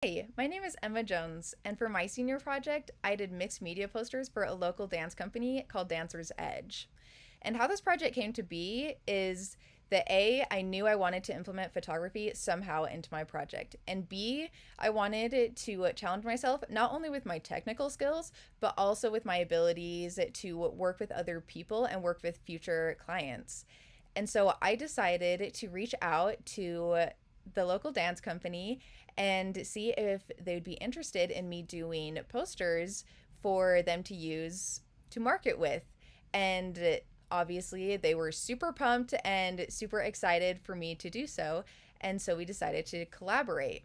Hey, my name is Emma Jones, and for my senior project, I did mixed media posters for a local dance company called Dancer's Edge. And how this project came to be is that A, I knew I wanted to implement photography somehow into my project, and B, I wanted it to challenge myself not only with my technical skills, but also with my abilities to work with other people and work with future clients. And so I decided to reach out to the local dance company and see if they would be interested in me doing posters for them to use to market with. And obviously, they were super pumped and super excited for me to do so. And so we decided to collaborate.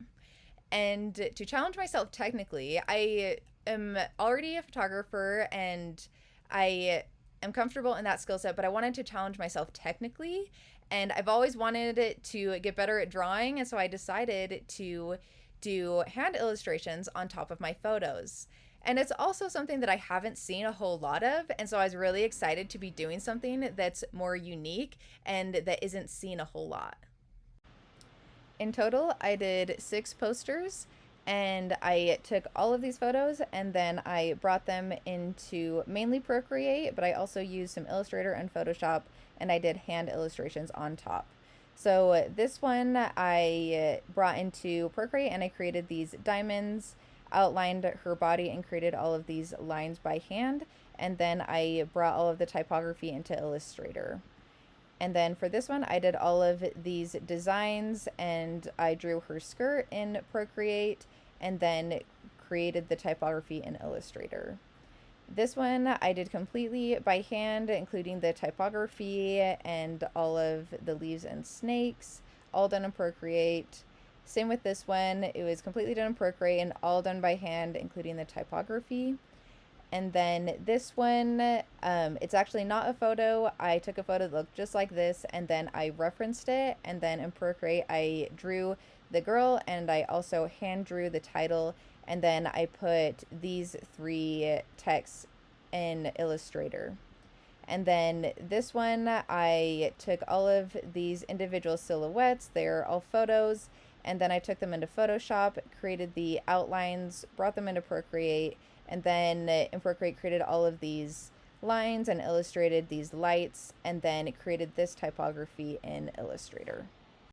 And to challenge myself technically, I am already a photographer and I am comfortable in that skill set, but I wanted to challenge myself technically. And I've always wanted it to get better at drawing. And so I decided to do hand illustrations on top of my photos. And it's also something that I haven't seen a whole lot of. And so I was really excited to be doing something that's more unique and that isn't seen a whole lot. In total, I did 6 posters and I took all of these photos and then I brought them into mainly Procreate, but I also used some Illustrator and Photoshop and I did hand illustrations on top. So this one I brought into Procreate and I created these diamonds, outlined her body, and created all of these lines by hand. And then I brought all of the typography into Illustrator. And then for this one, I did all of these designs and I drew her skirt in Procreate and then created the typography in Illustrator. This one I did completely by hand, including the typography and all of the leaves and snakes, all done in Procreate. Same with this one, it was completely done in Procreate and all done by hand, including the typography. And then this one, it's actually not a photo. I took a photo that looked just like this and then I referenced it. And then in Procreate, I drew the girl and I also hand drew the title. And then I put these 3 texts in Illustrator. And then this one, I took all of these individual silhouettes. They're all photos. And then I took them into Photoshop, created the outlines, brought them into Procreate, and then in Procreate created all of these lines and illustrated these lights, and then created this typography in Illustrator.